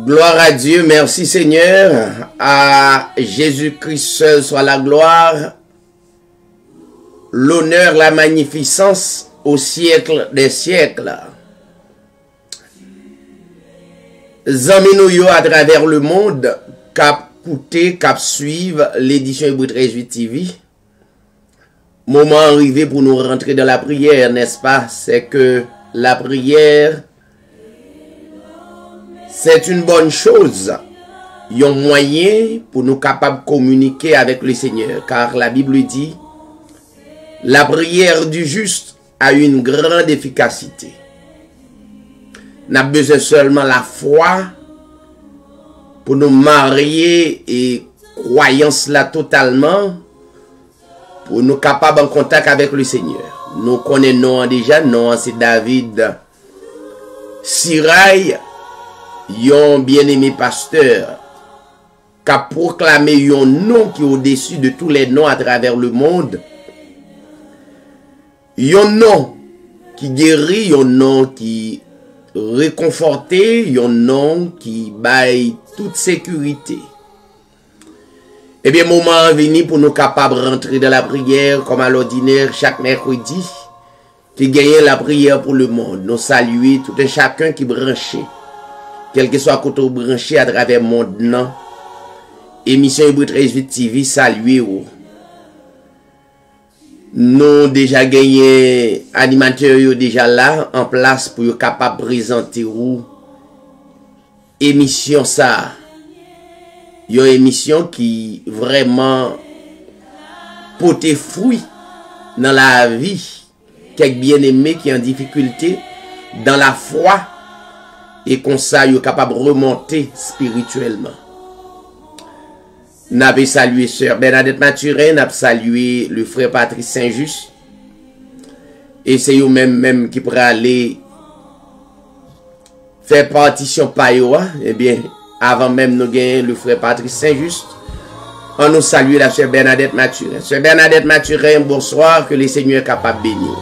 Gloire à Dieu, merci Seigneur. À Jésus-Christ seul soit la gloire, l'honneur, la magnificence au siècle des siècles. Zami nou yo à travers le monde, cap écouter, cap suivre l'édition Hébreu 13 TV. Moment arrivé pour nous rentrer dans la prière, n'est-ce pas? C'est que la prière, c'est une bonne chose. Il y a un moyen pour nous capables de communiquer avec le Seigneur. Car la Bible dit, la prière du juste a une grande efficacité. N'a besoin seulement la foi pour nous marier et croyance là totalement pour nous capables en contact avec le Seigneur. Nous connaissons déjà, non, c'est David Siraï, yon bien-aimé pasteur, qui a proclamé un nom qui est au-dessus de tous les noms à travers le monde. Un nom qui guérit, un nom qui réconforté, un nom qui baille toute sécurité. Eh bien, moment venu pour nous capables de rentrer dans la prière comme à l'ordinaire chaque mercredi, qui gagne la prière pour le monde. Nous saluer tout un chacun qui branché, quel que soit côté branché à travers le monde, non. Émission Hébreu 13 TV, saluer ou. Nous déjà gagné animateurs déjà là en place pour être capable de présenter ou émission ça. Une émission qui vraiment porte fruit dans la vie quelques bien-aimés qui en difficulté dans la foi et comme ça ils sont capables de remonter spirituellement. N'a pas salué sœur Bernadette Mathurin, n'a pas salué le frère Patrice Saint-Just. Et c'est eux même qui pourraient aller faire partition par eux. Eh bien, avant même nous gagner le frère Patrice Saint-Just, on nous salue la sœur Bernadette Mathurin. Sœur Bernadette Mathurin, bonsoir, que le Seigneur est capable de bénir.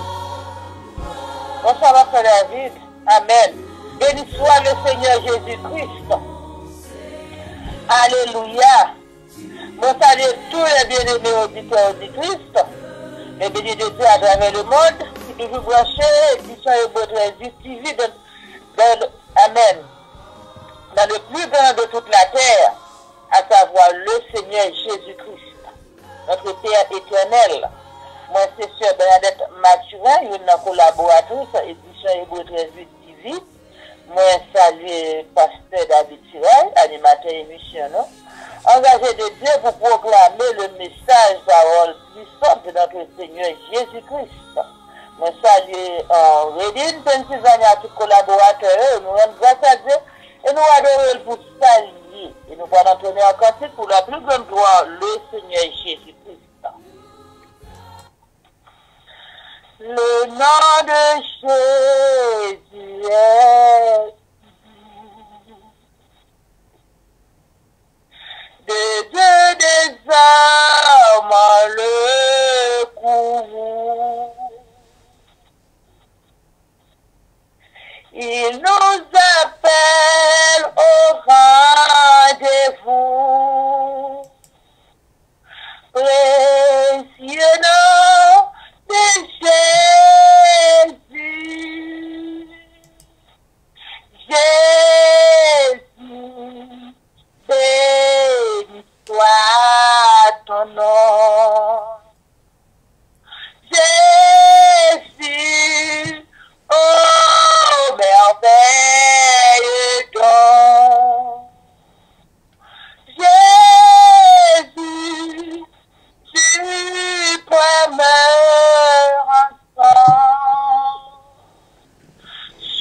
Bonsoir, frère David. Amen. Béni soit le Seigneur Jésus-Christ. Alléluia. Nous saluons tous les bien-aimés auditeurs auditrices, les bénis de Dieu à travers le monde, qui toujours branchés, édition Hébreu 13 TV, Amen. Dans le plus grand de toute la terre, à savoir le Seigneur Jésus-Christ, notre Père éternel. Moi, c'est Sœur Bernadette Mathurin, une collaboratrice, édition Hébreu 13 TV. Moi, salue Pasteur David Siraï, animateur émission, non? Engagé de Dieu pour proclamer le message parole puissante de notre Seigneur Jésus-Christ. Nous saluons en Reading, Pennsylvanie, à tous collaborateurs, nous rendons grâce à Dieu et nous adorons pour saluer. Et nous allons entonner en cantique pour la plus grande gloire, le Seigneur Jésus-Christ. Le nom de Jésus est de Dieu des hommes le courroux. Il nous appelle au rendez-vous. Précieux nom de Jésus. Jésus. Béni soit ton nom. Jésus, oh merveilleux don. Jésus, suprême enfant.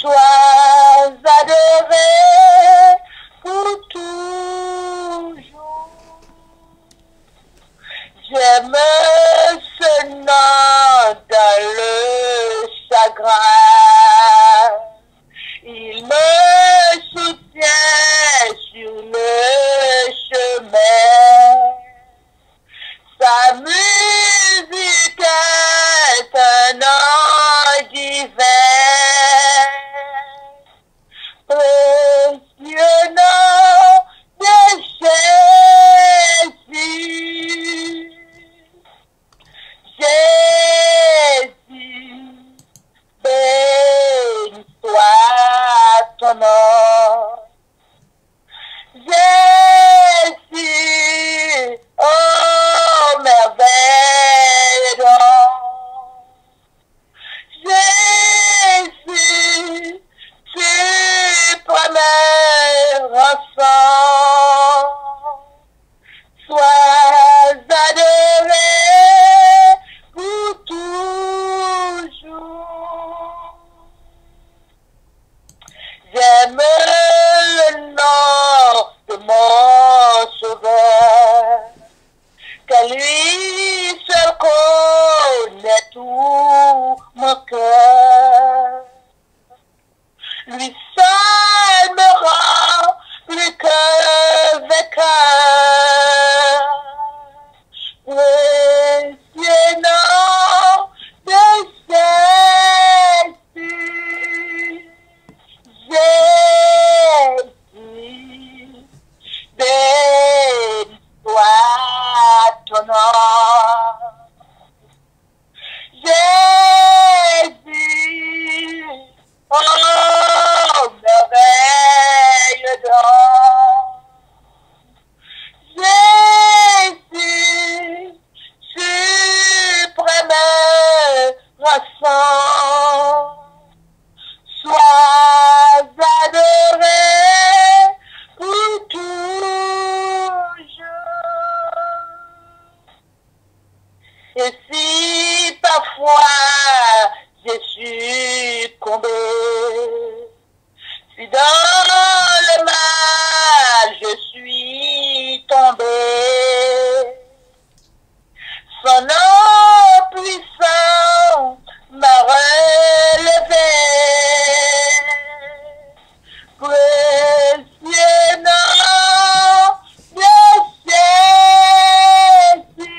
Sois adoré pour toujours. J'aime ce nom dans le chagrin. Il me soutient sur le chemin. Sa musique est un nom divin. Précieux nom sois adoré pour toujours. Et si parfois j'ai succombé, si dans le mal je suis tombé, son nom puissant m'a relevé. Précieux nom de Jésus,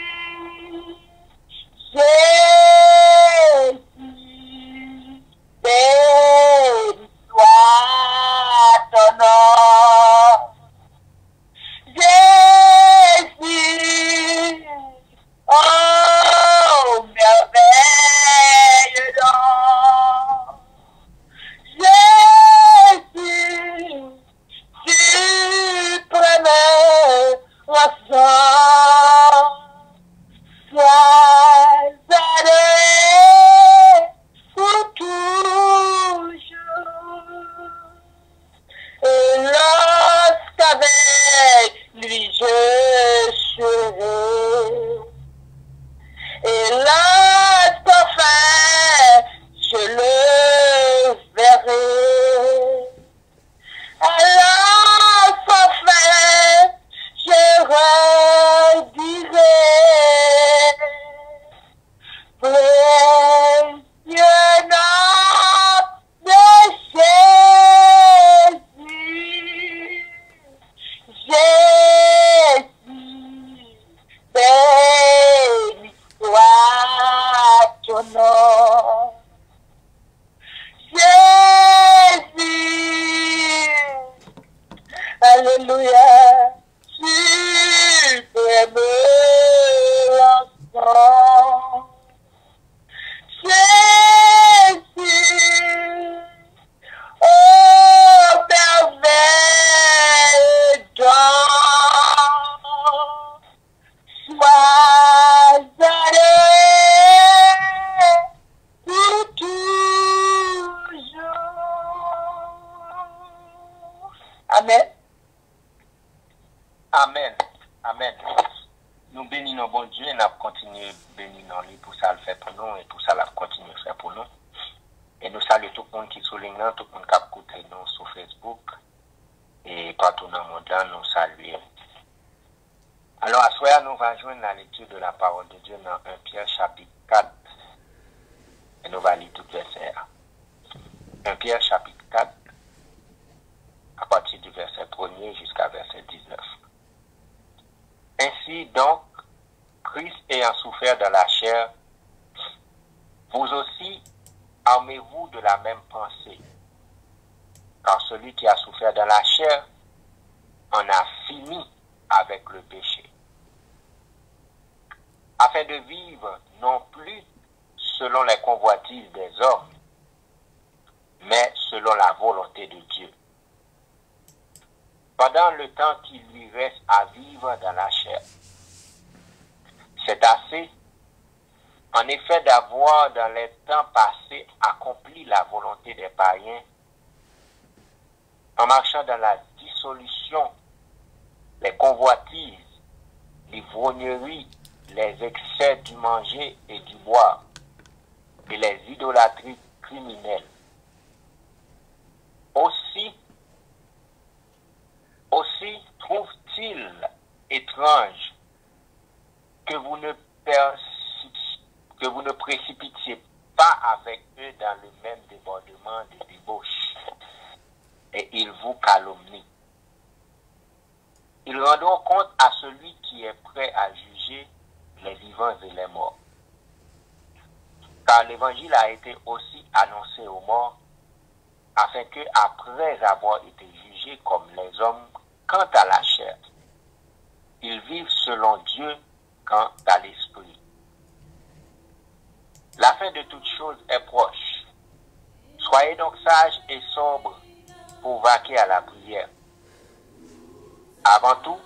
Jésus, béni soit ton nom. Jésus, oh merveilleux nom. Jésus, suprême rançon, sois adoré pour toujours. Et lorsqu'avec lui je serai, et lorsqu'enfin je le verrai, alors enfin je redirai, précieux nom de Jésus, Jésus, béni soit ton nom. Jésus, alléluia, suprême rançon. Jésus, oh merveilleux don, sois adoré pour toujours. Amen. Amen. Amen. Nous bénissons bon Dieu et nous continuons à bénir lui pour ça le fait pour nous et pour ça la continuer à faire pour nous. Et nous saluons tout le monde qui est sur l'ingénieur, tout le monde qui a écouté nous sur Facebook et partout dans le monde là, nous saluons. Alors à ce soir, nous allons joindre la lecture de la parole de Dieu dans 1 Pierre chapitre 4 et nous allons lire tout le verset. 1 Pierre chapitre 4 à partir du verset 1er jusqu'à verset 19. Ainsi donc, Christ ayant souffert dans la chair, vous aussi armez-vous de la même pensée. Car celui qui a souffert dans la chair en a fini avec le péché, afin de vivre non plus selon les convoitises des hommes, mais selon la volonté de Dieu. Pendant le temps qu'il lui reste à vivre dans la chair. C'est assez, en effet, d'avoir dans les temps passés accompli la volonté des païens, en marchant dans la dissolution, les convoitises, l'ivrognerie, les excès du manger et du boire, et les idolâtries criminelles. Aussi trouve-t-il étrange que vous ne précipitiez pas avec eux dans le même débordement de débauche, et ils vous calomnient. Ils rendront compte à celui qui est prêt à juger les vivants et les morts. Car l'évangile a été aussi annoncé aux morts, afin que, après avoir été jugés comme les hommes quant à la chair, ils vivent selon Dieu quant à l'esprit. La fin de toutes choses est proche. Soyez donc sages et sobres pour vaquer à la prière. Avant tout,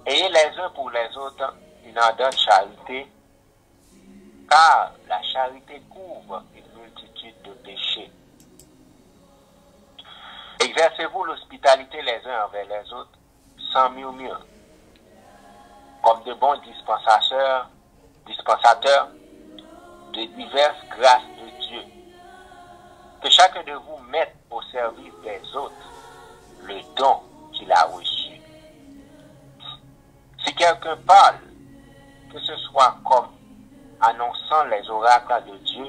ayez les uns pour les autres une ardente charité, car la charité couvre une bonté les uns envers les autres, sans murmure, comme de bons dispensateurs de diverses grâces de Dieu. Que chacun de vous mette au service des autres le don qu'il a reçu. Si quelqu'un parle, que ce soit comme annonçant les oracles de Dieu,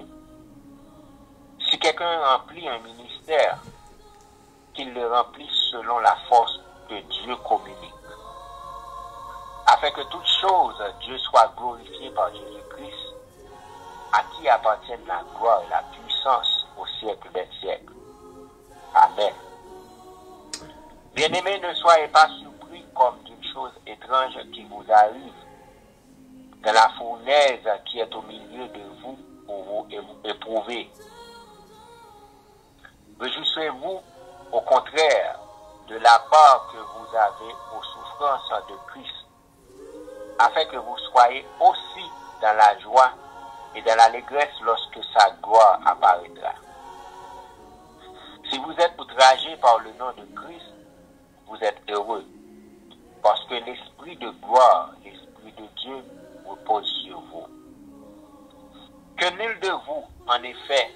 si quelqu'un remplit un ministère, qu'il le remplisse selon la force que Dieu communique, afin que toute chose, Dieu soit glorifié par Jésus-Christ, à qui appartiennent la gloire et la puissance au siècle des siècles. Amen. Bien-aimés, ne soyez pas surpris comme d'une chose étrange qui vous arrive dans la fournaise qui est au milieu de vous pour vous éprouver. Réjouissez-vous au contraire de la part que vous avez aux souffrances de Christ, afin que vous soyez aussi dans la joie et dans l'allégresse lorsque sa gloire apparaîtra. Si vous êtes outragés par le nom de Christ, vous êtes heureux, parce que l'Esprit de gloire, l'Esprit de Dieu, repose sur vous. Que nul de vous, en effet,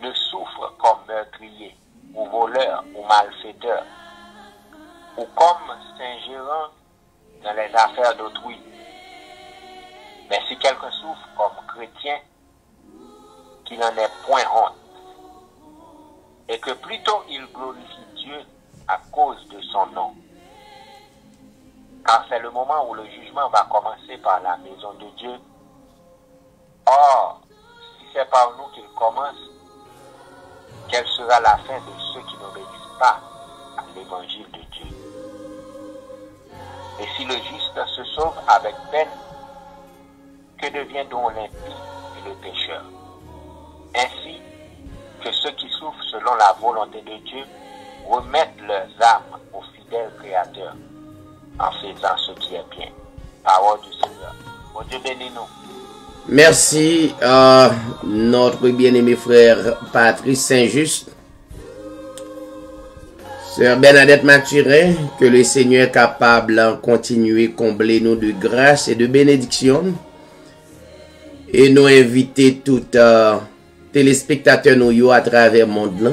ne souffre comme meurtrier, ou voleur, ou malfaiteur, ou comme s'ingérant dans les affaires d'autrui. Mais si quelqu'un souffre comme chrétien, qu'il n'en ait point honte, et que plutôt il glorifie Dieu à cause de son nom. Car c'est le moment où le jugement va commencer par la maison de Dieu. Or, si c'est par nous qu'il commence, quelle sera la fin de ceux qui n'obéissent pas à l'évangile de Dieu? Et si le juste se sauve avec peine, que devient donc l'impie et le pécheur? Ainsi que ceux qui souffrent selon la volonté de Dieu remettent leurs âmes au fidèle Créateur en faisant ce qui est bien. Parole du Seigneur. Bon Dieu bénis-nous. Merci à notre bien-aimé frère Patrice Saint-Just. Sœur Bernadette Mathurin, que le Seigneur est capable de continuer à combler nous de grâce et de bénédiction. Et nous inviter tout téléspectateurs nous à travers le monde là.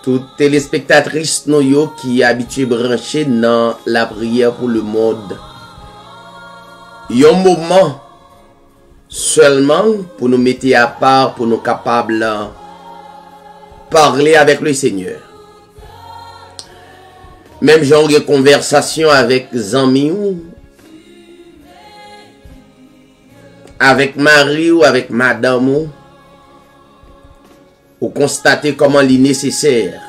Toutes téléspectatrices nous qui habitués branchées dans la prière pour le monde. Il y a un moment seulement pour nous mettre à part, pour nous capables de parler avec le Seigneur. Même genre de conversation avec amis ou avec Marie ou avec madame ou constater comment il est nécessaire,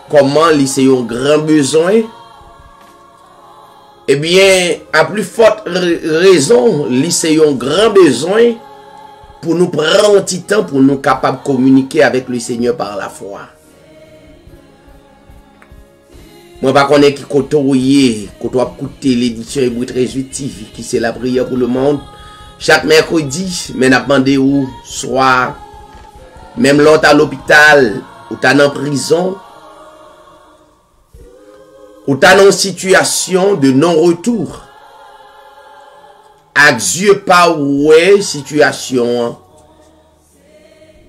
comment il c'est un grand besoin. Eh bien, à plus forte raison, c'est un grand besoin pour nous prendre un petit temps pour nous capables de communiquer avec le Seigneur par la foi. Moi, je ne sais pas qui côtoie, quand on écouter l'édition Hébreu 13 TV, qui c'est la prière pour le monde. Chaque mercredi, mais n'a demandé où, soit, même l'autre à l'hôpital, ou t'as en prison, ou t'as dans une situation de non-retour. À Dieu pas ouais situation.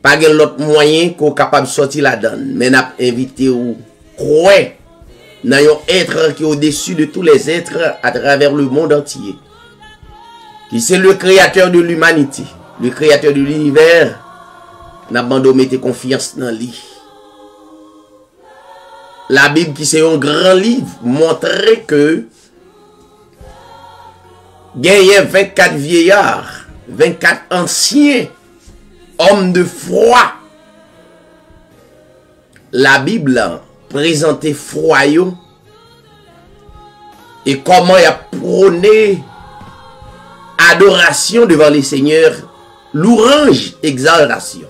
Pas de l'autre moyen qu'on capable de sortir la donne. Mais n'a invité ou croire dans un être qui est au-dessus de tous les êtres à travers le monde entier. Qui c'est le créateur de l'humanité, le créateur de l'univers. N'a pas mettez confiance dans lui. La Bible qui c'est un grand livre montrait que il y a 24 vieillards, 24 anciens hommes de foi. La Bible présentait froyaux et comment il a prôné adoration devant les seigneurs, louange, exaltation.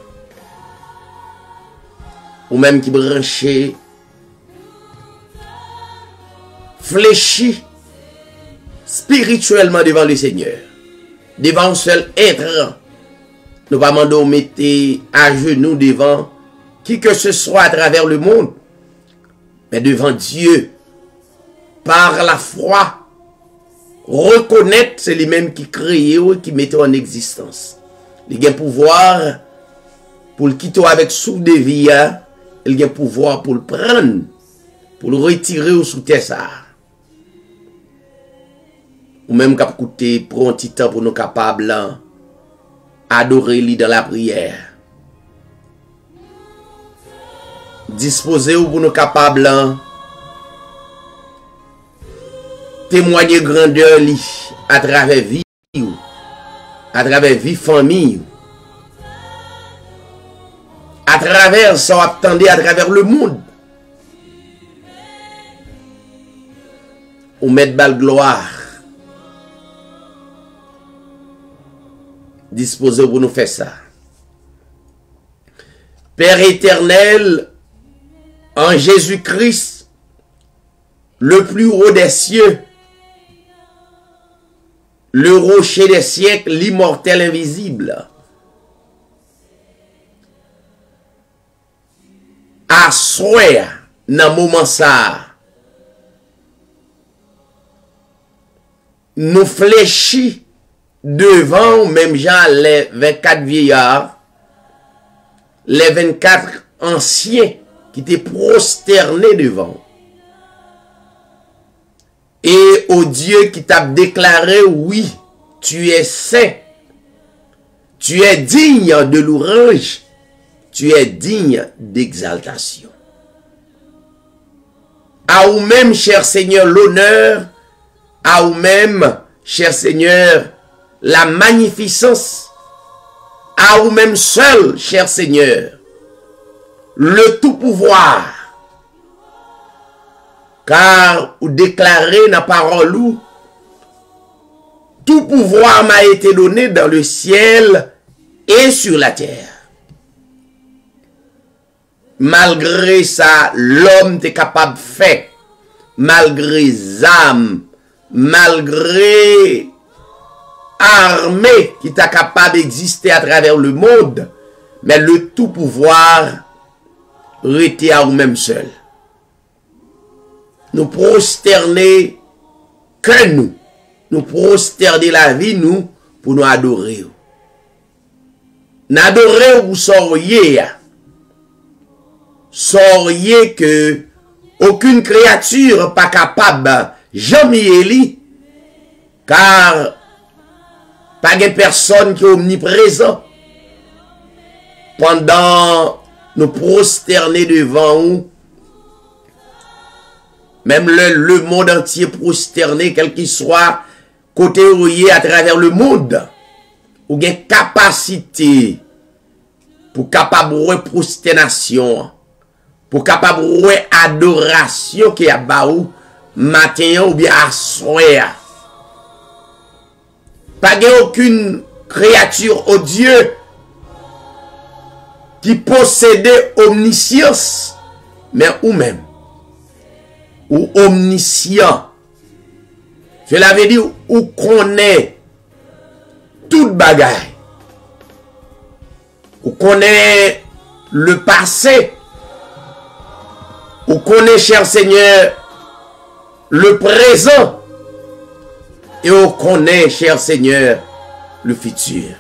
Ou même qui branchait fléchi spirituellement devant le Seigneur, devant un seul être. Nous pas demander mettre à genoux devant qui que ce soit à travers le monde, mais devant Dieu, par la foi, reconnaître c'est lui-même qui crée ou qui mettait en existence. Il a pouvoir pour le quitter avec sous de vie, il a pouvoir pour le prendre, pour le retirer ou sous terre ça. Ou même cap coûter pour un petit temps pour nous capables adorer lui dans la prière. Disposer ou pour nous capables témoigner grandeur li à travers vie, à travers vie famille, à travers ça attendez à travers le monde. Ou mettre bal gloire. Disposer pour nous faire ça. Père éternel, en Jésus-Christ, le plus haut des cieux, le rocher des siècles, l'immortel invisible, à souhait, dans moment ça, nous fléchis devant, même gens, les 24 vieillards, les 24 anciens qui étaient prosternés devant. Et au Dieu qui t'a déclaré, oui, tu es saint, tu es digne de louange, tu es digne d'exaltation. À vous-même, cher Seigneur, l'honneur, à vous-même, cher Seigneur, la magnificence, à vous-même seul, cher Seigneur, le tout pouvoir. Car vous déclarez dans la parole où tout pouvoir m'a été donné dans le ciel et sur la terre. Malgré ça, l'homme est capable de faire. Malgré les âmes, malgré armée qui est capable d'exister à travers le monde, mais le tout pouvoir était à vous-même seul. Nous prosterner que nous prosterner la vie nous pour nous adorer. N'adorer vous sauriez que aucune créature pas capable jamais car pas de personne qui est omniprésent pendant nous prosterner devant vous. Même le monde entier prosterné, quel qu'il soit, côté rouillé à travers le monde, ou une capacité pour capable de prosternation, pour capable de adoration qui a baou matin ou bien à soir. Pas aucune créature au Dieu qui possédait omniscience, mais ou même ou omniscient. Cela veut dire ou connaît toute bagaille. Ou connaît le passé. Ou connaît, cher Seigneur, le présent. Et on connaît, cher Seigneur, le futur.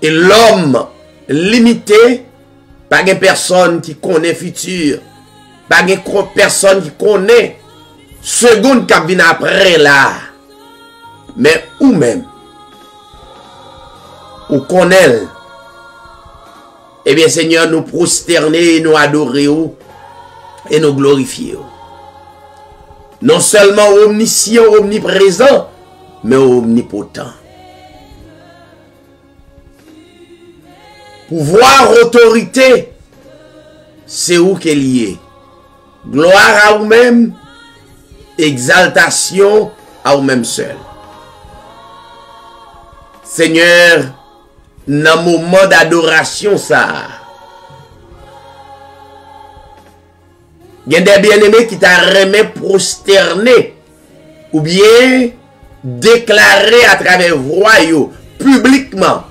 Et l'homme limité, pas de personne qui connaît le futur. Pas de personne qui connaît seconde qui vient après là. Mais ou même, ou connaît. Eh bien, Seigneur, nous prosterner, nous adorer et nous glorifier. Non seulement omniscient, omniprésent, mais omnipotent. Pouvoir, autorité, c'est où qu'elle y est. Gloire à vous-même, exaltation à vous-même seul. Seigneur, dans le moment d'adoration, ça, il y a des bien-aimés qui t'a remis prosterné ou bien déclaré à travers voix publiquement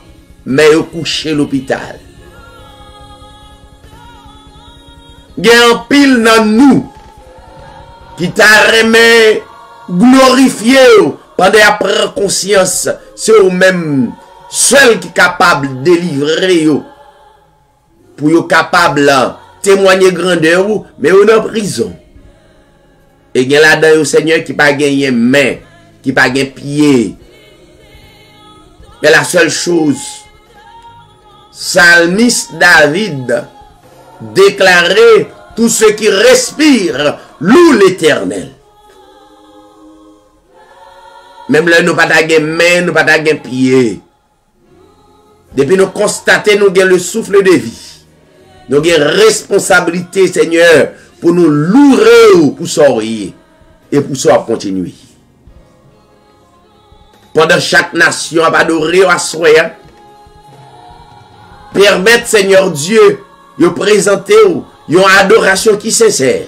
mais yo couché l'hôpital. Gen un pile dans nous qui t'a remis glorifié pendant après conscience, c'est eux même seul qui capable de délivrer yo pour yo capable témoigner grandeur mais on en prison. Et gen là-dedans yo Seigneur qui pas gagné main, qui pas gagné pied. Mais la seule chose, Psalmiste David déclarait: tous ceux qui respirent louent l'Éternel. Même là, nous pas de main, nous pas de pied. Depuis nous constater, nous avons le souffle de vie. Nous avons responsabilité, Seigneur, pour nous louer, pour sortir et pour ça continuer. Pendant chaque nation à adorer à soi, permettre, Seigneur Dieu, de présenter une adoration qui est sincère,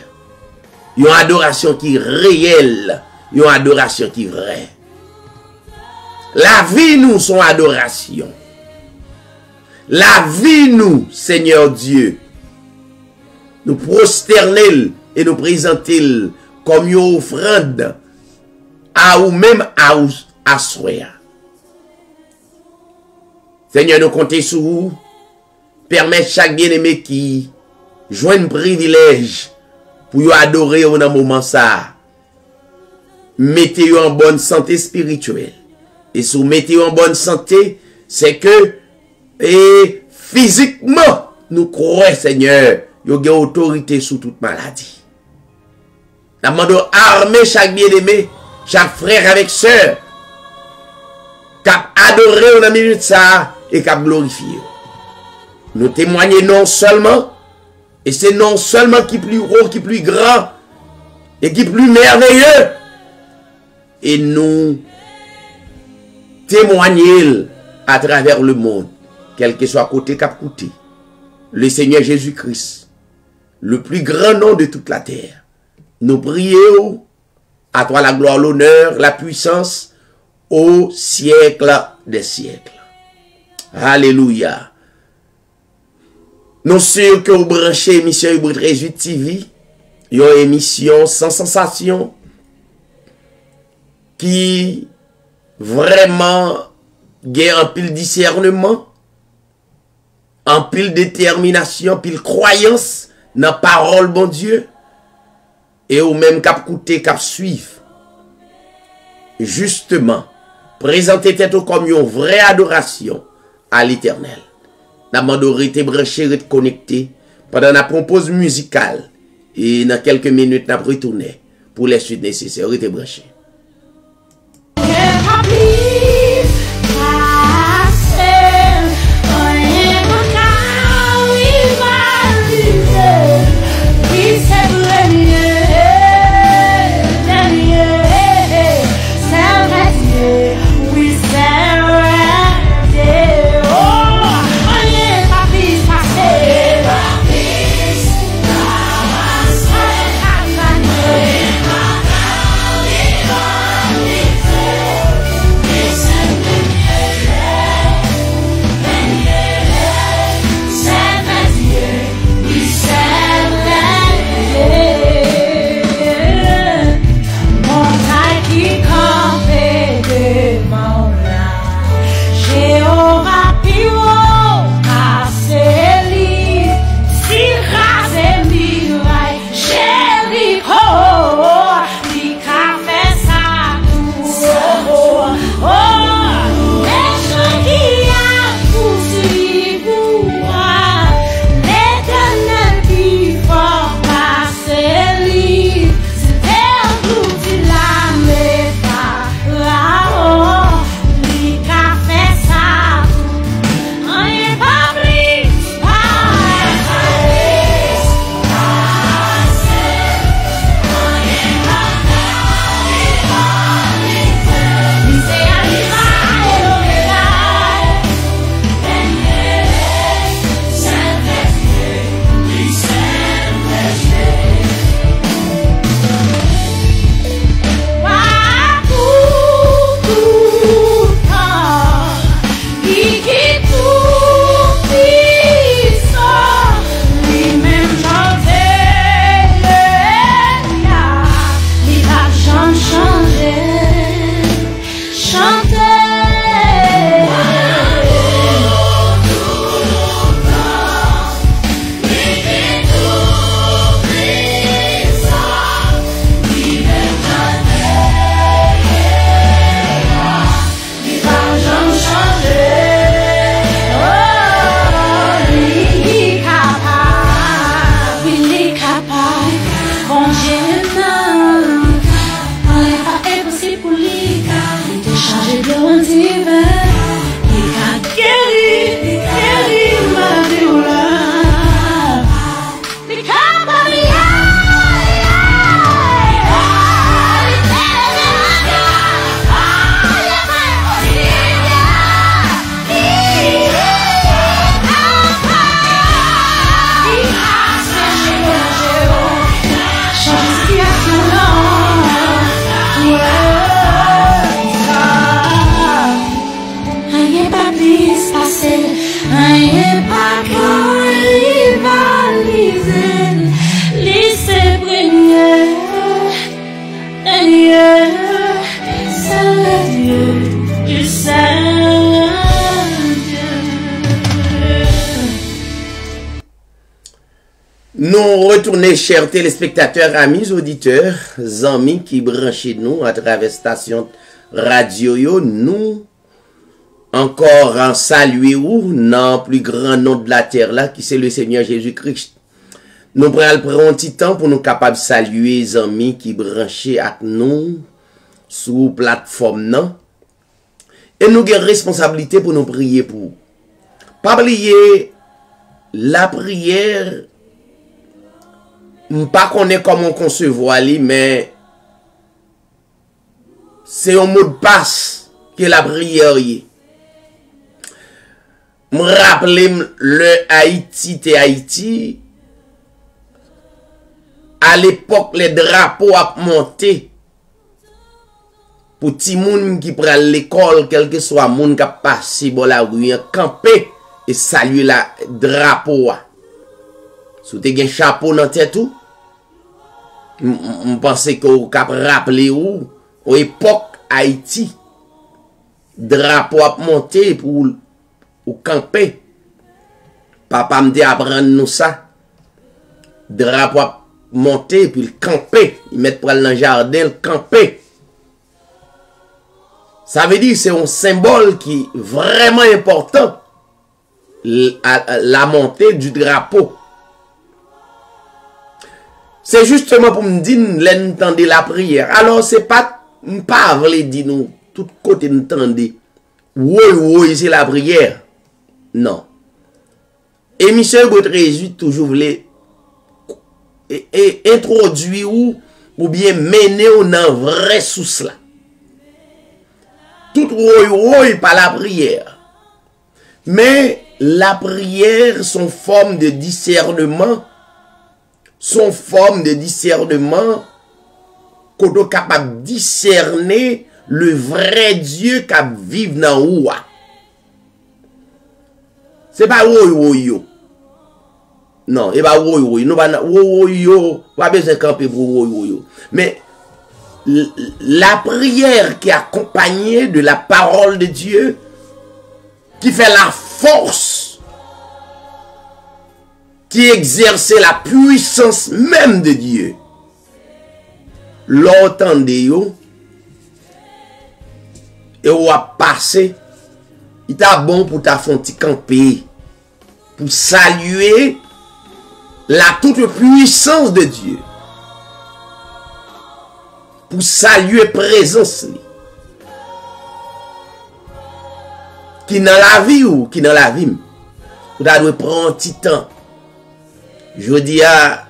une adoration qui est réelle, une adoration qui est vraie. La vie nous, son adoration. La vie nous, Seigneur Dieu, nous prosterner et nous présenter comme une offrande à ou même à soi. Seigneur, nous comptons sur vous. Permettre chaque bien-aimé qui joue un privilège pour adorer dans un moment ça. Mettez-vous en bonne santé spirituelle. Et si vous mettez en bonne santé, c'est que physiquement, nous croyons, Seigneur, vous avez autorité sur toute maladie. Nous demandons armer chaque bien-aimé, chaque frère avec sœur, cap adorer dans minute ça et cap glorifier. Nous témoignons non seulement, et c'est non seulement qui est plus haut, qui est plus grand, et qui est plus merveilleux, et nous témoigner à travers le monde, quel que soit côté cap côté, le Seigneur Jésus-Christ, le plus grand nom de toute la terre. Nous prions, à toi la gloire, l'honneur, la puissance, au siècle des siècles. Alléluia. Nous sommes que vous branchez émission Hybrid 18 TV, une émission sans sensation, qui vraiment gagne un pile discernement, un pile détermination, pile croyance dans la parole bon Dieu, et ou même cap coûter, cap suivre. Justement, présenter tête comme une vraie adoration à l'Éternel. Nous rester branché, rester connecté pendant la pause musicale, et dans quelques minutes nous retourner pour les suites nécessaires. Rester branché. rien pas qu'un rivaliser, lycée prière, Seigneur, c'est le Dieu du Saint-Dieu. Nous retournons, chers téléspectateurs, amis auditeurs, amis qui branchent nous à travers station radio, yo, nous encore en saluer ou dans le plus grand nom de la terre là, qui c'est le Seigneur Jésus-Christ. Nous prenons un petit temps pour nous capables de saluer les amis qui branchent avec nous sur plateforme non. Et nous avons responsabilité pour nous prier pour. Pas oublier la prière. Pas qu'on est comment concevoir li, mais c'est un mot de passe que la prière y. Me rappelle le Haïti, à l'époque les drapeaux a monté pour ti moun qui prend l'école, quel que soit moun qui a passé bon la rue, camper et saluer la drapeau. Si tu as un chapeau dans tête tout, je pense que vous avez rappelé où, à l'époque Haïti, drapeau a monté pour camper. Papa me dit apprendre nous ça. Drapeau a monté puis camper. Ils mettent pour aller dans le jardin, camper. Ça veut dire c'est un symbole qui est vraiment important. La montée du drapeau. C'est justement pour me dire, l'entendez la prière. Alors, c'est pas vrai dire nous, tout côté n'entendez. Oui, c'est la prière. Non. Et Michel Gautrézu toujours voulait introduire ou bien mener dans vrai sous cela. Tout oui, pas la prière. Mais la prière, son forme de discernement, qu'on est capable de discerner le vrai Dieu qui vit dans nous. C'est pas oui. Non, c'est pas oui. Nous pas besoin de camper pour oui. Mais la prière qui est accompagnée de la parole de Dieu, qui fait la force, qui exerce la puissance même de Dieu. L'entendez et on va passer. Il est bon pour ta fonti camper, pour saluer la toute puissance de Dieu, pour saluer présence qui dans la vie ou qui dans la vie. Vous devez prendre un petit temps. Je dis à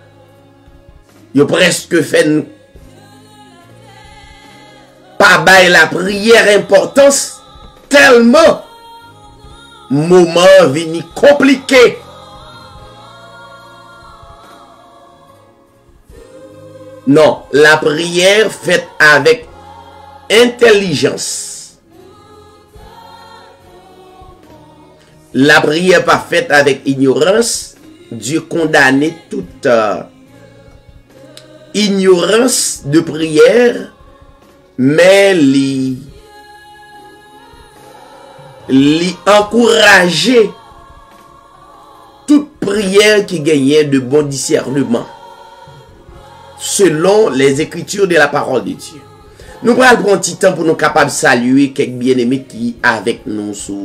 yo presque fait pas bail la prière importance tellement moment vini compliqué. Non, la prière faite avec intelligence. La prière pas faite avec ignorance. Dieu condamne toute ignorance de prière, mais li encourager toute prière qui gagnait de bon discernement selon les écritures de la parole de Dieu. Nous prenons un petit temps pour nous capables de saluer quelques bien-aimés qui avec nous sur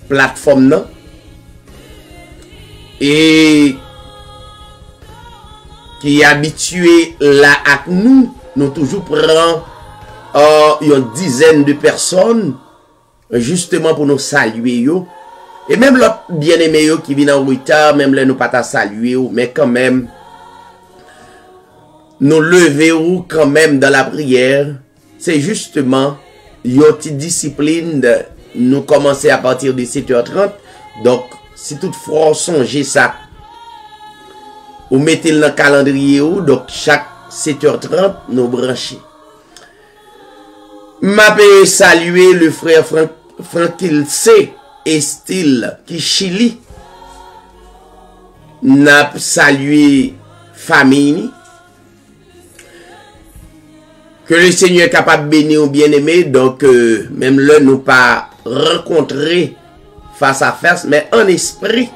plateforme non et qui est habitué là avec nous toujours prenons une dizaine de personnes justement pour nous saluer yo. Et même l'autre bien-aimé qui vient en retard, même là nous pas saluer mais quand même nous lever quand même dans la prière. C'est justement une petite discipline de nous commencer à partir de 7h30. Donc si toutefois songez ça, vous mettez dans le calendrier ou donc chaque 7h30 nous brancher. M'a saluer le frère Franck Ilse Estil qui Chili. N'a salué famille. Que le Seigneur est capable de bénir ou bien aimé. Donc, même là, nous pas rencontrer face à face, mais en esprit.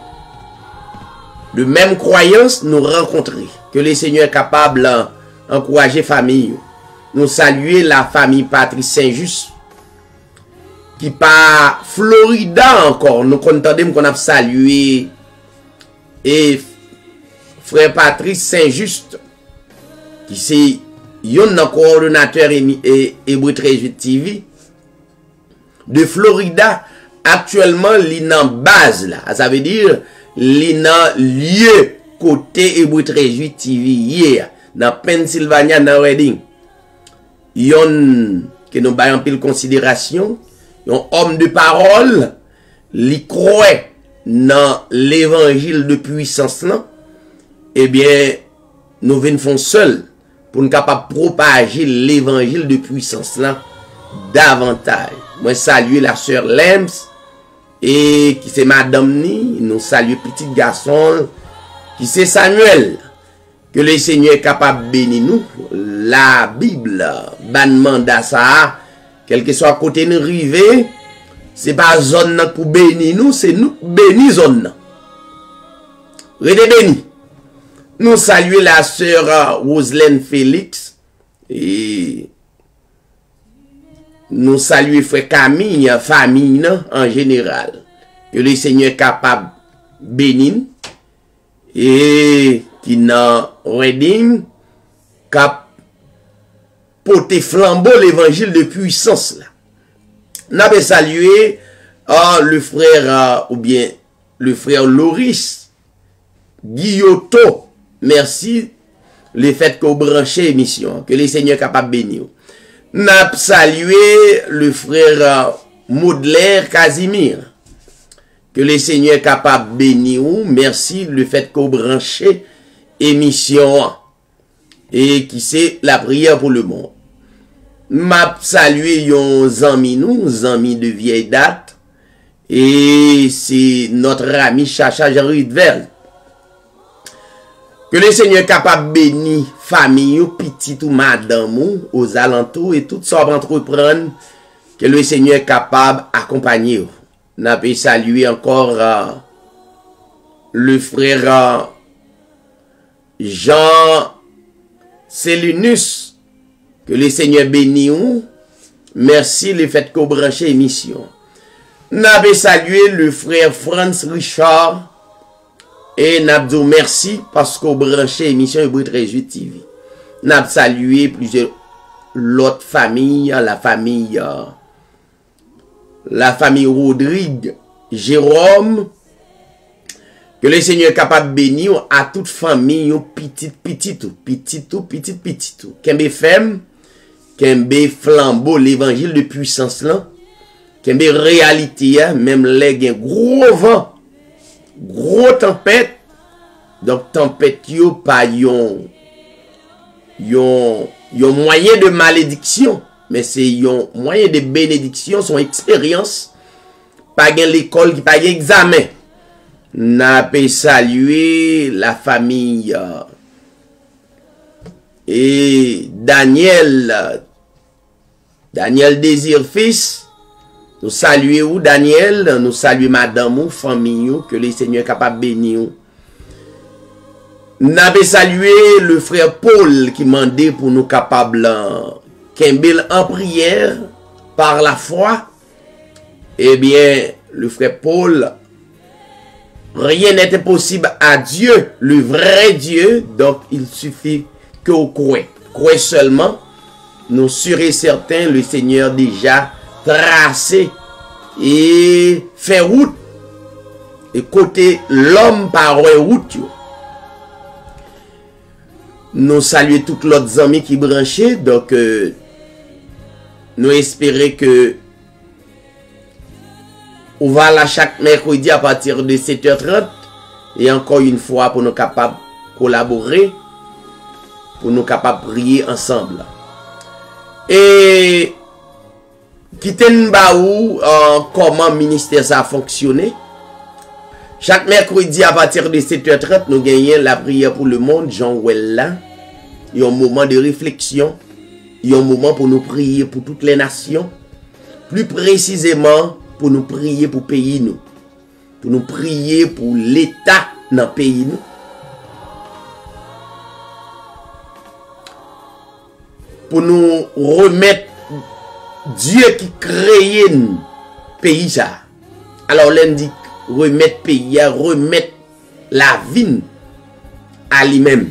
De même croyance, nous rencontrer. Que le Seigneur est capable d'encourager famille. Nous saluer la famille Patrice Saint-Just. Qui par Florida encore. Nous contendons qu'on a salué. Et frère Patrice Saint-Just. Qui c'est un coordonnateur et Hébreu 13 TV. De Florida. Actuellement, il est en base là. Ça veut dire, il est en lieu côté Hébreu 13 TV hier. Dans Pennsylvania, dans Reading. Yon que nous baillons pile considération. Un homme de parole. Il croit dans l'évangile de puissance là. Eh bien, nous venons faire seul pour nous capable propager l'évangile de puissance là davantage. Moi, saluer la sœur Lems. Et qui c'est Madame Ni, nous saluons petit garçon, qui c'est Samuel, que le Seigneur est capable de bénir nous. La Bible, ban mandat ça, quel que soit côté nous rivé, c'est pas zone pour bénir nous, c'est nous bénir zone. Rete béni. Nous saluons la sœur Roselaine Félix, et nous saluons frère Camille, famille en général. Que le Seigneur est capable de bénir. Et qui n'a Reading, cap porter flambeau l'évangile de puissance là. Nous avons salué le frère ou bien le frère Loris Guillotot. Merci le fait que vous branchez émission. Que le Seigneur est capable de bénir. N'a salué le frère Maudelaire Casimir. Que le Seigneur est capable de bénir. Merci le fait que vous branchez émission. Et qui c'est la prière pour le monde. M'a salué yon amis nous, amis de vieille date. Et c'est notre ami Chacha Jean-Rudvel. Que le Seigneur est capable de bénir famille, petit ou madame, aux alentours et tout ça entreprendre. Que le Seigneur est capable d'accompagner. N'a pas salué encore le frère Jean Célinus. Que le Seigneur bénisse. Merci le fait que vous branchez émission. N'a pas salué le frère Franz Richard. Et n'a dit merci parce que vous branchez émission Hébreu 13 TV. N'a salué plusieurs l'autre famille, la famille Rodrigue, Jérôme. Que le Seigneur est capable de bénir à toute famille, petit tout. Kembe femme, kembe flambeau, l'évangile de puissance là. Kembe réalité, même les gen gros vent, gros tempête. Donc tempête yo pas yon moyen de malédiction, mais c'est yon moyen de bénédiction, son expérience. Pas gen l'école qui pas gen examen. N'a pas salué la famille et Daniel Désir fils. Nous saluons Daniel, nous saluons madame ou famille, que le Seigneur est capable de bénir. Nous avons salué le frère Paul qui m'a dit pour nous capables Kembel en prière par la foi. Eh bien, le frère Paul, rien n'était possible à Dieu, le vrai Dieu. Donc, il suffit que vous croyez. Croyez seulement. Nous sûrs et certains, le Seigneur déjà tracé et fait route. Et côté l'homme par route. Nous saluons toutes les autres amis qui branchaient. Donc, nous espérons que on va là chaque mercredi à partir de 7h30. Et encore une fois, pour nous capables de collaborer. Pour nous capables de prier ensemble. Et Quitten Baou, comment le ministère ça a fonctionné. Chaque mercredi à partir de 7h30, nous gagnons la prière pour le monde, Jean Wella. Il y a un moment de réflexion. Il y a un moment pour nous prier pour toutes les nations. Plus précisément, pour nous prier pour le pays nous. Pour nous prier pour l'État dans le pays nous. Pour nous remettre Dieu qui crée le pays ça. Alors l'on dit remettre pays, remettre la vie à lui-même.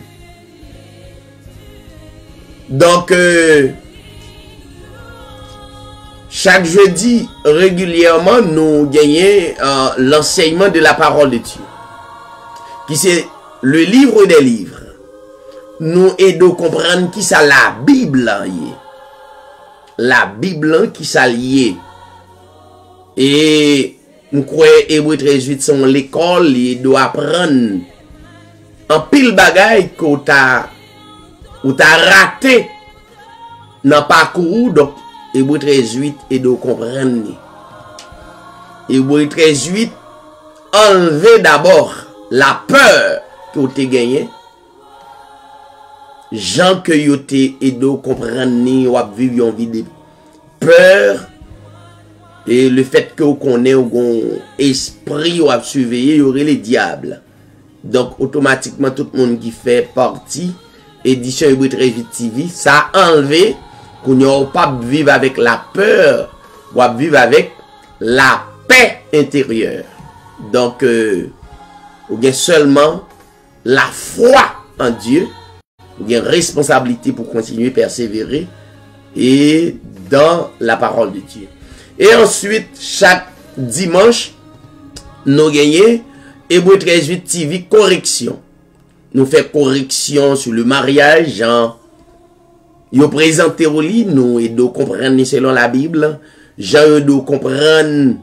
Donc chaque jeudi régulièrement nous gagnons l'enseignement de la parole de Dieu. Qui c'est le livre des livres. Nous aidons à comprendre qui ça la Bible est. La Bible qui ça lié. Et nous croyons Hébreu 13:8 sont l'école, il doit apprendre en pile bagaille que t'as raté dans le parcours. Donc Hébreu 13:8 et de comprendre. Hébreu 13:8 enlever d'abord la peur que vous avez gagné. Gens que vous avez aidé à comprendre ou à vivre une vie de peur. Et le fait que vous connaissez un esprit ou à surveiller, il y aurait les diables. Donc automatiquement tout le monde qui fait partie édition Hébreu 13:8 TV, ça a enlevé qu'on ne pas vivre avec la peur, ou à vivre avec la paix intérieure. Donc, vous avez seulement la foi en Dieu, vous avez responsabilité pour continuer à persévérer et dans la parole de Dieu. Et ensuite, chaque dimanche, nous gagnons Hébreu 13:8 TV correction. Nous faisons correction sur le mariage, Yo présenté au lit, nous et de comprendre selon la Bible, Jean de comprendre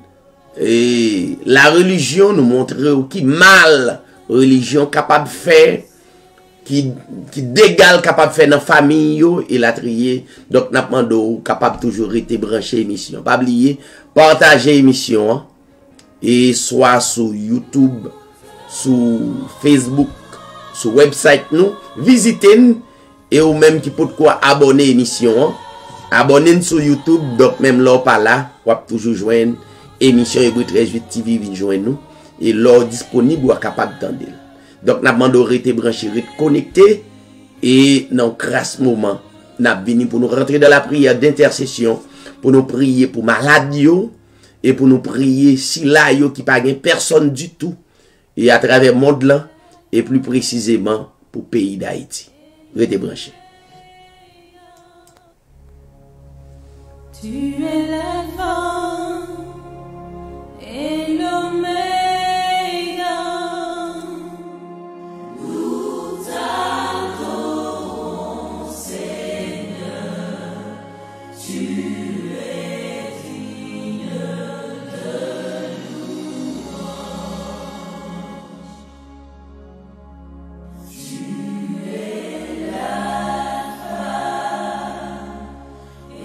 la religion, nous montrer qui mal religion capable de faire, qui d'égal capable de faire dans la famille et la trier. Donc n'a demandé capable toujours être branché émission. Pas oublier partager émission et soit sur YouTube, sur Facebook, sur website nous, visitez nous. Et ou même qui peut quoi abonner l'émission. Abonnez sur YouTube. Donc même là par là, vous pouvez toujours joindre émission Hébreu 13:8 TV vient joindre nous. Et là disponible ou capable d'entendre. Donc nous avons rester branché, rester connecté. Et dans grâce moment, nous avons venu pour nous rentrer dans la prière d'intercession. Pour nous prier pour malades et pour nous prier si là yo qui pas personne du tout. Et à travers le monde là. Et plus précisément pour le pays d'Haïti. Restez branchés. Tu es l'alpha et l'oméga. Nous t'adorons, Seigneur. Tu es digne de l'Alpha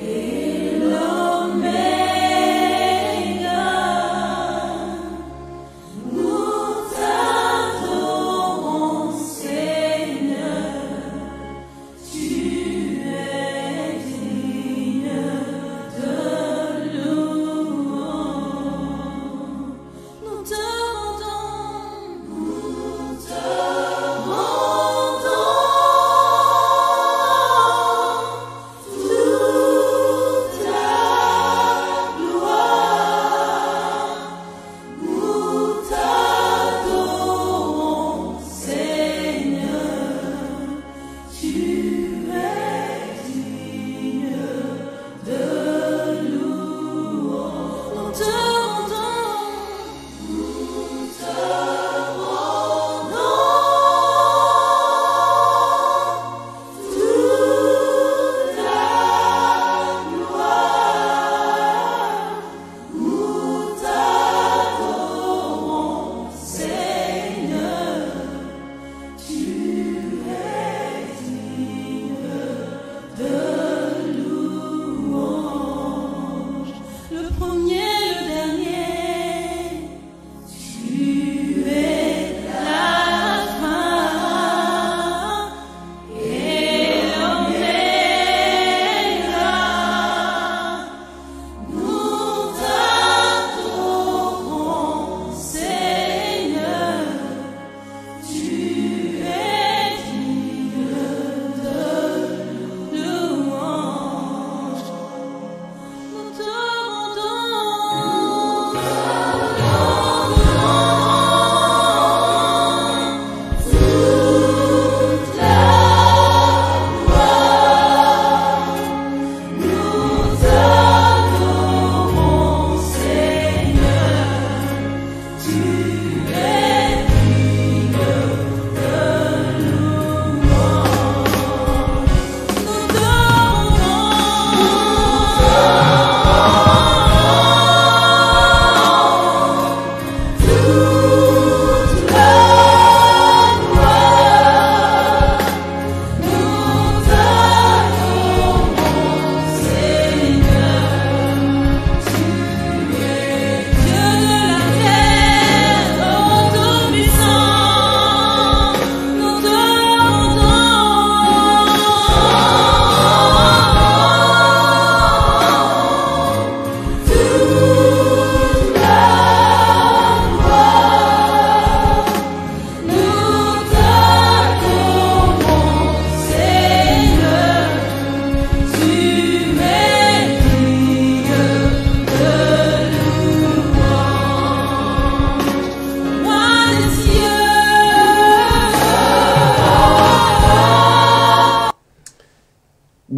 et l'Oméga.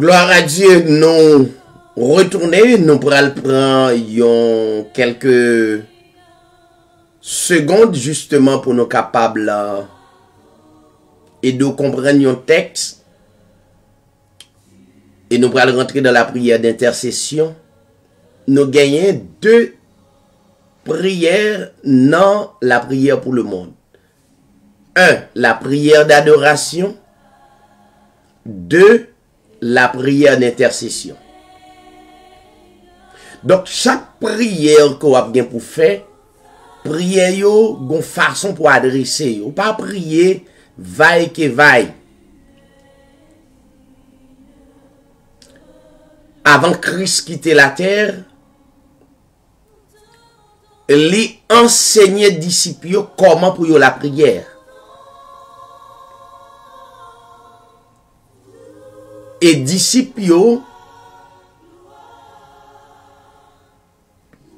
Gloire à Dieu, nous retourner, nous prendre quelques secondes justement pour nous capables et de comprendre un texte et nous allons rentrer dans la prière d'intercession. Nous gagnons 2 prières dans la prière pour le monde. 1. La prière d'adoration. 2. La prière d'intercession. Donc, chaque prière qu'on a bien pour faire, prière yo, gon façon pour adresser. Ou pas prier, vaille que vaille. Avant Christ quitter la terre, il enseignait disciples comment pour la prière. Et disciples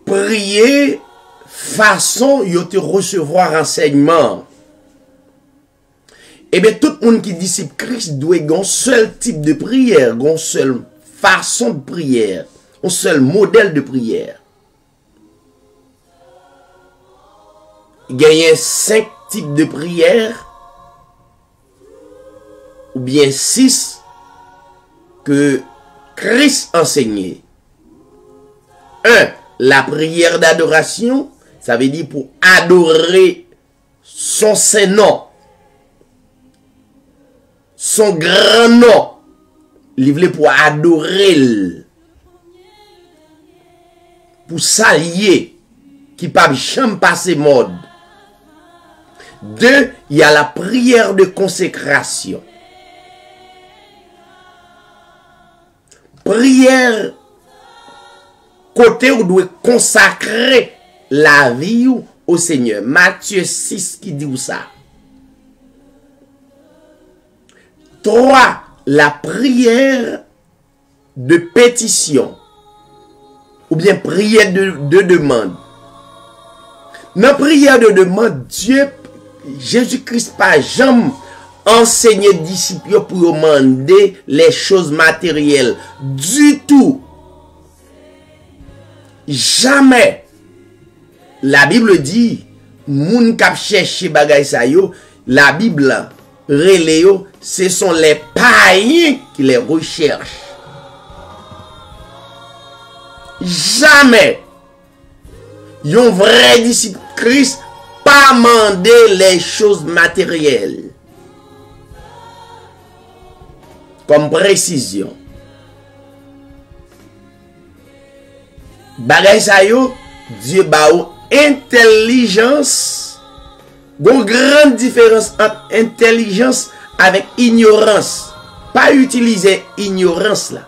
prier façon yo te recevoir enseignement. Et bien tout le monde qui disciple Christ doit avoir un seul type de prière, une seule façon de prière, un seul modèle de prière. Il y a 5 types de prières, ou bien 6 que Christ enseignait. 1. La prière d'adoration, ça veut dire pour adorer son saint nom, son grand nom. Il voulait pour adorer, pour s'allier, qui ne peut jamais passer mode. 2. Il y a la prière de consécration. Prière côté où doit consacrer la vie au Seigneur. Matthieu 6 qui dit ça. 3. La prière de pétition. Ou bien prière de demande. Dans la prière de demande, Jésus-Christ pas jamais enseigné disciples pour demander les choses matérielles. Du tout. Jamais. La Bible dit, moun kap cherche bagay sa yo, la Bible reléo, ce sont les païens qui les recherchent. Jamais. Yon vrai disciple Christ pas demander les choses matérielles. Comme précision. Bagay sa yo, Dieu ba ou intelligence. Gon grande différence entre intelligence avec ignorance. Pas utiliser ignorance là.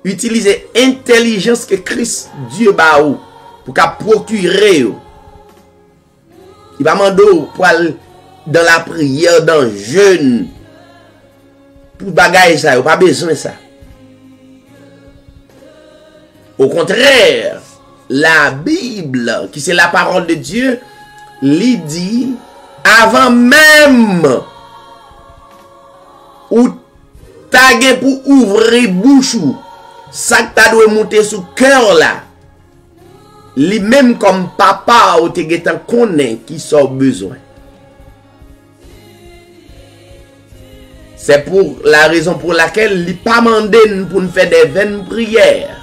Utiliser intelligence que Christ Dieu ba ou pour qu'a procurer yo. Il va demander pour aller dans la prière, dans le jeûne. Pour bagay ça, yo pas besoin de ça. Au contraire, la Bible, qui c'est la parole de Dieu, lui dit, avant même ou tagé pour ouvrir bouche, ça que tu dois monter sous cœur là, lui même comme papa ou te getan connaît qui sont besoin. C'est pour la raison pour laquelle il pas mandé pour nous faire des vaines prières.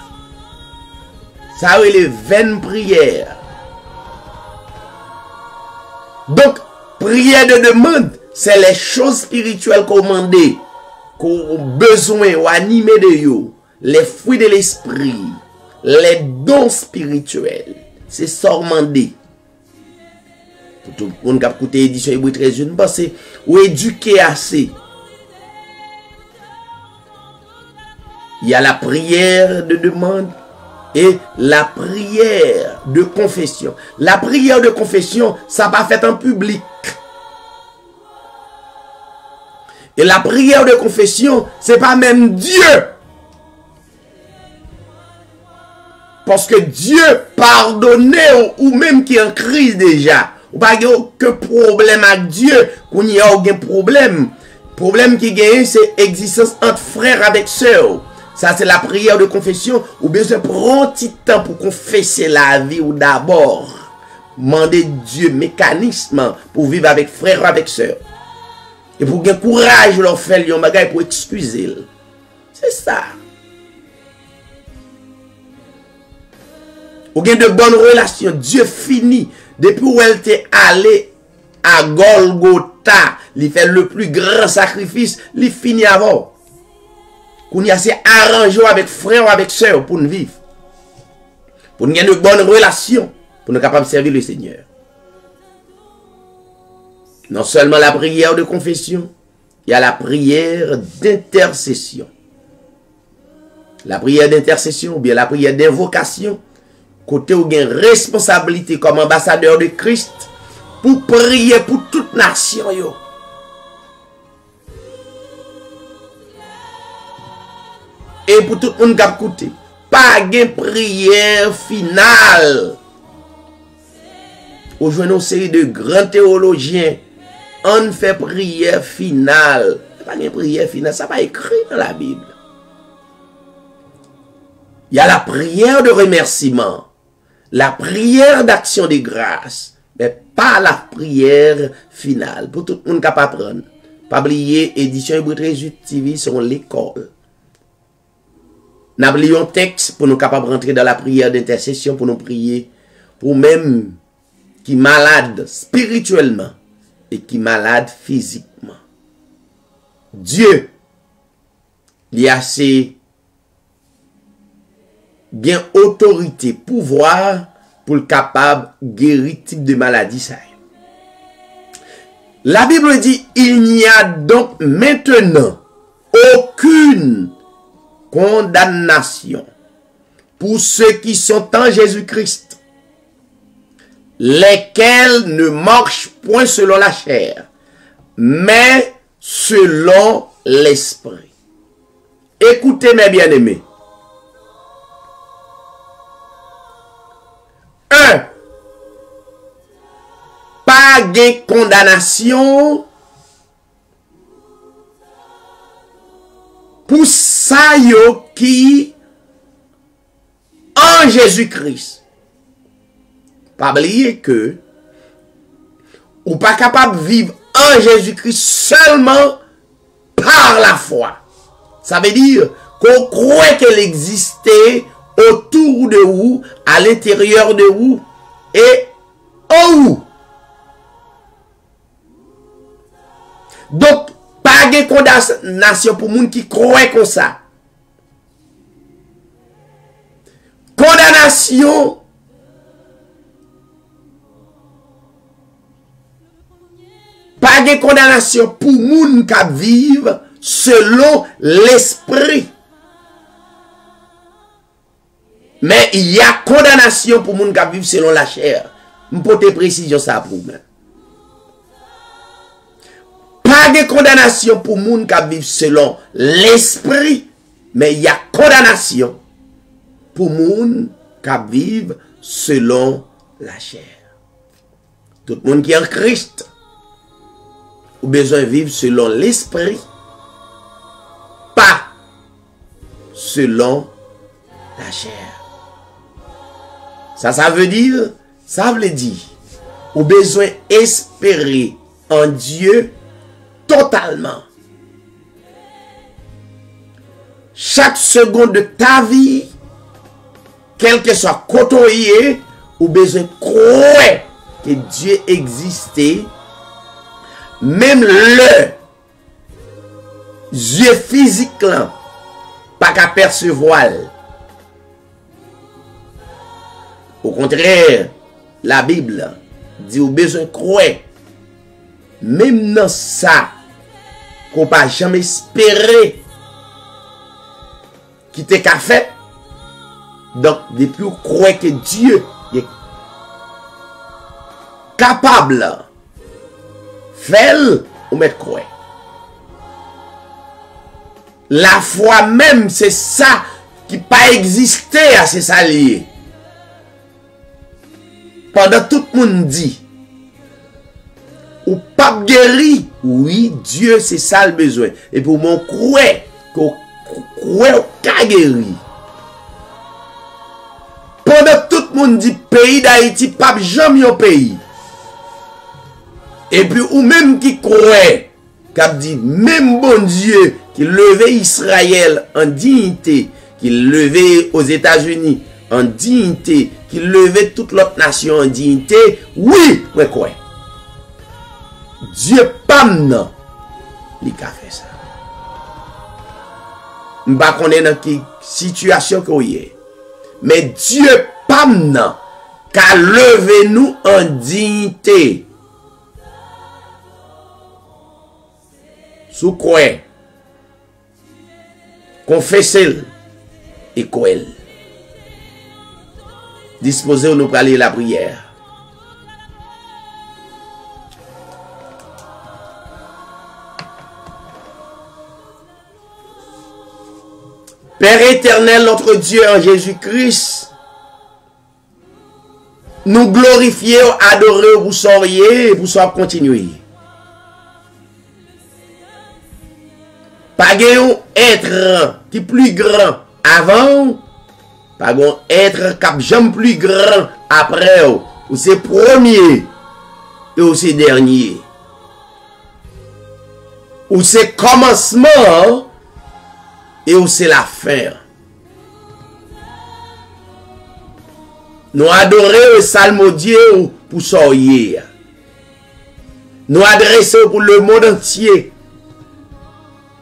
Ça oui, les vaines prières. Donc, prière de demande, c'est les choses spirituelles qu'on demande, qu'on a besoin ou animé de yo, les fruits de l'esprit, les dons spirituels. C'est ça demandé. Pour tout le monde qui a écouté l'édition Hébreu 13, je ne pense ou éduquer assez. Il y a la prière de demande et la prière de confession. La prière de confession, ça va fait en public. Et la prière de confession, c'est pas même Dieu. Parce que Dieu pardonnait ou même qui est en crise déjà. Ou pas aucun problème avec Dieu, qu'on y a aucun problème. Problème qui gagne, c'est existence entre frères avec sœurs. Ça, c'est la prière de confession. Ou besoin prendre un petit temps pour confesser la vie ou d'abord. Demander Dieu mécanisme pour vivre avec frère ou avec sœur. Et pour gagner courage, leur faire un bagage pour excuser. C'est ça. Ou gain de bonnes relations. Dieu finit. Depuis où elle était allée à Golgotha, il fait le plus grand sacrifice, il finit avant. Qu'on y a assez arrangé avec frère ou avec sœur pour nous vivre. Pour nous gagner de bonnes relations. Pour nous capables de servir le Seigneur. Non seulement la prière de confession, il y a la prière d'intercession. La prière d'intercession ou bien la prière d'invocation, côté où il y a une responsabilité comme ambassadeur de Christ pour prier pour toute nation. Yo. Et pour tout le monde qui a écouté, pas de prière finale. Aujourd'hui, une série de grands théologiens, on fait prière finale. Pas de prière finale, ça va écrit dans la Bible. Il y a la prière de remerciement, la prière d'action de grâce, mais pas la prière finale. Pour tout le monde qui peut apprendre. Pas oublier, édition Hébreu 13 TV sur l'école. Nous avons un texte pour nous capables de rentrer dans la prière d'intercession, pour nous prier, pour même qui malade spirituellement et qui malade physiquement. Dieu, il y a assez bien autorité, pouvoir pour le capable guérir type de maladie ça. La Bible dit il n'y a donc maintenant aucune condamnation pour ceux qui sont en Jésus-Christ, lesquels ne marchent point selon la chair, mais selon l'esprit. Écoutez mes bien-aimés. 1. Pas de condamnation pour ça yo qui en Jésus-Christ. Pas oublier que ou pas capable de vivre en Jésus-Christ seulement par la foi. Ça veut dire qu'on croit qu'elle existait autour de vous, à l'intérieur de vous et en vous. Donc, pas de condamnation pour les gens qui croient comme ça. Condamnation pas de condamnation pour les gens qui vivent selon l'esprit. Mais il y a condamnation pour les gens qui vivent selon la chair. Je peux te préciser ça pour moi. Pas de condamnation pour les gens qui vivent selon l'esprit. Mais il y a condamnation pour les gens qui vivent selon la chair. Tout le monde qui est en Christ a besoin de vivre selon l'esprit. Pas selon la chair. Ça veut dire, ou besoin espérer en Dieu totalement. Chaque seconde de ta vie, quel que soit côtoyé, ou besoin croire que Dieu existait, même le yeux physique là, pas qu'à percevoir. Au contraire, la Bible dit au besoin croire. Même dans ça, qu'on pas jamais espérer qui t'est qu'à faire. Donc, depuis qu'on croit que Dieu est capable faire ou mettre croire. La foi même, c'est ça qui pas existé à ses alliés. Pendant tout le monde dit, ou pas guéri, oui, Dieu c'est ça le besoin. Et pour mon croire, qu'on croit qu'a guéri. Pendant tout le monde dit pays d'Haïti, pas jamais un pays. Et puis, ou même qui croit, qui dit, même bon Dieu, qui levait Israël en dignité, qui levait aux États-Unis en dignité, qui levait toute l'autre nation en dignité, oui, ouais quoi. Dieu pas non, il a fait ça. Je ne sais pas qu'on est dans quelle situation qu'on est. Mais Dieu pas non, qu'a levé nous en dignité. Sous quoi? Confessez-le et quoi? Disposez-vous pour aller la prière. Père éternel, notre Dieu en Jésus-Christ, nous glorifier, adorer, vous soyez et vous soyez continuer. Pas un être qui est plus grand avant, pas un être qui jamais plus grand après, ou c'est premier et ou c'est dernier. Ou c'est commencement et où c'est la fin. Nous adorons le salmodier pour soyer. Nous adressons pour le monde entier.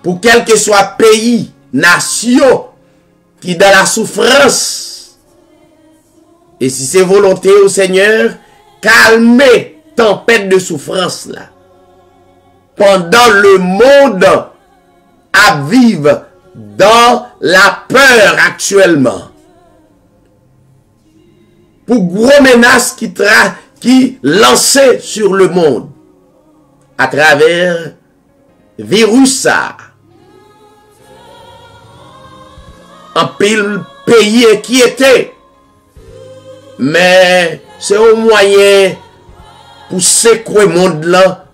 Pour quel que soit pays, nation, qui est dans la souffrance. Et si c'est volonté au Seigneur, calmez tempête de souffrance là. Pendant le monde à vivre dans la peur actuellement. Pour gros menaces qui lançaient sur le monde à travers virus ça. Un pays inquiété. Mais c'est un moyen pour secouer le monde là.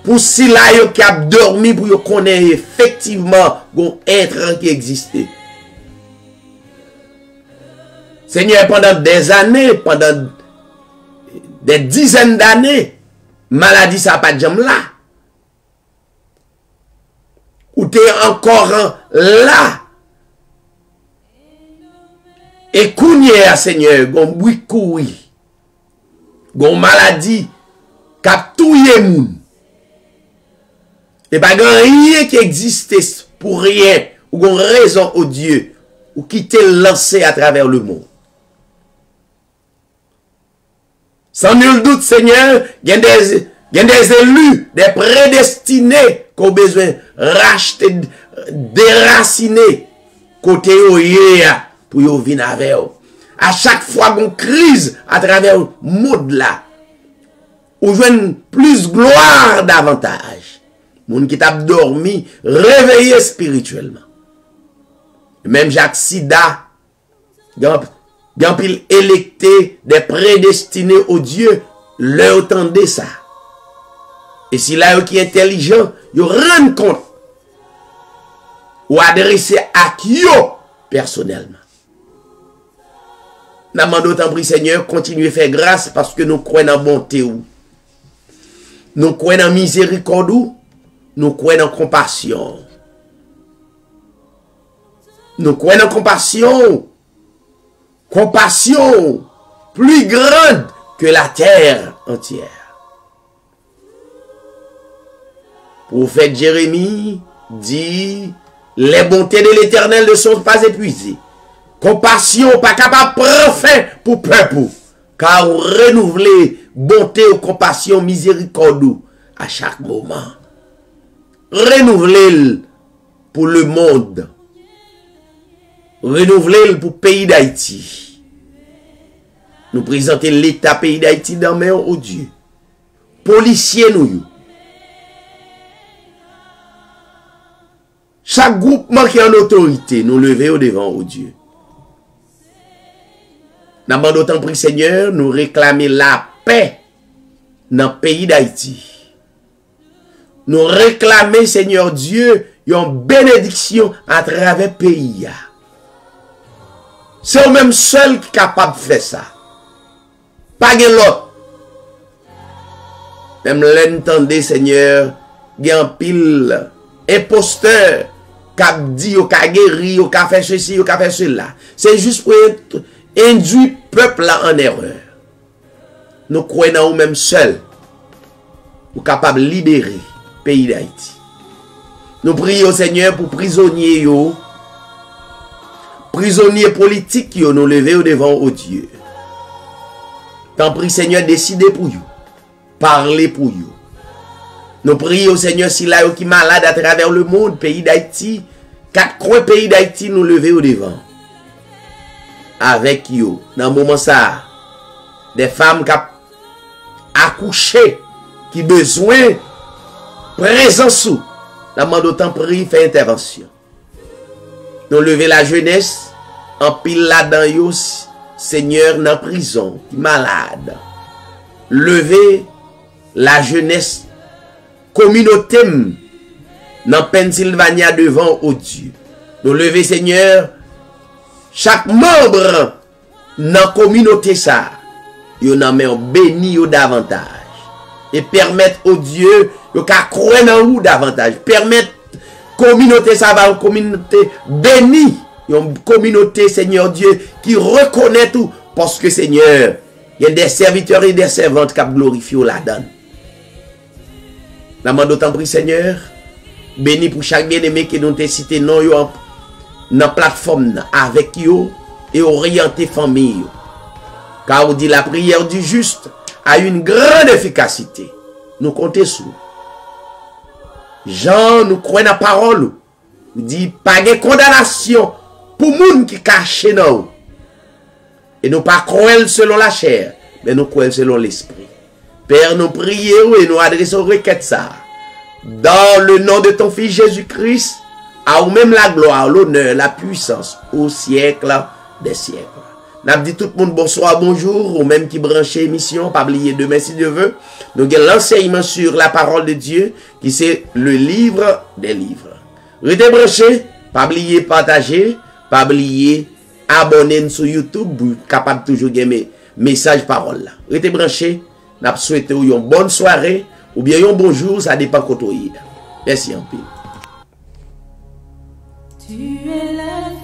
Pour si là yo qui a dormi pour yo connaître effectivement un être qui existait. Seigneur, pendant des années, pendant des dizaines d'années, maladie ça pas de jambe là. Ou t'es encore là. Et kounya Seigneur, gon boui koui. Gon maladie k'ap touye moun. Et pas rien qui existait pour rien, ou une raison au Dieu, ou qui t'est lancé à travers le monde. Sans nul doute, Seigneur, il y a des élus, des prédestinés qui ont besoin de racheter, déraciner, côté pour y venir avec eux. À chaque fois qu'on crise à travers le monde là, ou joue plus gloire davantage. Moun qui t'a dormi, réveillé spirituellement. Même Jacques Sida, il électé des prédestinés au Dieu, leur entendait ça. Et si là, qui est intelligent, ils rendent compte. Ou adresser à qui personnellement. Nous demandons autant pris Seigneur, continuez à faire grâce parce que nous croyons en bonté. Nous croyons en miséricorde. Nous croyons en compassion. Nous croyons en compassion. Compassion plus grande que la terre entière. Prophète Jérémie dit, les bontés de l'Éternel ne sont pas épuisées. Compassion pas capable de prendre fin pour peuple. Car renouveler bonté ou compassion, miséricorde à chaque moment. Renouveler pour le monde. Renouveler pour le pays d'Haïti. Nous présenter l'État pays d'Haïti dans mes mains au Dieu. Policiers nous. Chaque groupement qui est en autorité, nous lever au devant au Dieu. Nous demandons autant pour Seigneur, nous réclamer la paix dans le pays d'Haïti. Nous réclamer, Seigneur Dieu, une bénédiction à travers le pays. C'est eux-mêmes seuls qui sont capables de faire ça. Pas l'autre. Même l'entendez, Seigneur, il y a un pile imposteur qui a dit, qui a guéri, qui a fait ceci, qui a fait cela. C'est juste pour induire le peuple là en erreur. Nous croyons en nous-mêmes seuls. Nous sommes capables de libérer le pays d'Haïti. Nous prions au Seigneur pour prisonniers, prisonniers politiques, nous lever au devant au Dieu. Tant pis, Seigneur, décidez pour vous. Parlez pour vous. Nous prions au Seigneur si là qui est malade à travers le monde, pays d'Haïti, 4 coins pays d'Haïti, nous lever au devant. Avec vous, dans le moment ça, des femmes qui ont accouché, qui ont besoin de présence. Nous demandons autant prier, faire intervention. Nous lever la jeunesse, en pile là-dedans, Seigneur, dans la prison, qui est malade. Lever la jeunesse, communauté, dans Pennsylvania devant au Dieu. Nous lever, Seigneur, chaque membre dans la communauté, ça, il en met béni davantage. Et permettre au Dieu, de croire dans vous davantage. Permettre communauté, ça va, une communauté bénie. Une communauté, Seigneur Dieu, qui reconnaît tout. Parce que, Seigneur, il y a des serviteurs et des servantes qui glorifient là-dedans. Nous demandons d'autant pris, Seigneur, béni pour chaque bien-aimé qui nous a cité non dans la plateforme avec eux et orienter famille. Car on dit la prière du juste a une grande efficacité. Nous comptons sur. Jean, nous croyons dans la parole. Nous dit pas de condamnation pour les gens qui cachent dans nous. Et nous pas croyons selon la chair, mais nous croyons selon l'esprit. Père, nous prions et nous adressons requête ça. Dans le nom de ton Fils Jésus-Christ, à ou même la gloire, l'honneur, la puissance, au siècle des siècles. N'a dit tout le monde bonsoir, bonjour, ou même qui branche l'émission, pas oublier demain si Dieu veut. Nous avons l'enseignement sur la parole de Dieu, qui c'est le livre des livres. Restez branchés, pas oublier partager, pas oublier abonner sur YouTube, pour capable toujours gagner message parole là. Restez branchés, n'a souhaité une bonne soirée, ou bien un bonjour, ça dépend quand on y est. Merci un peu. Tu es la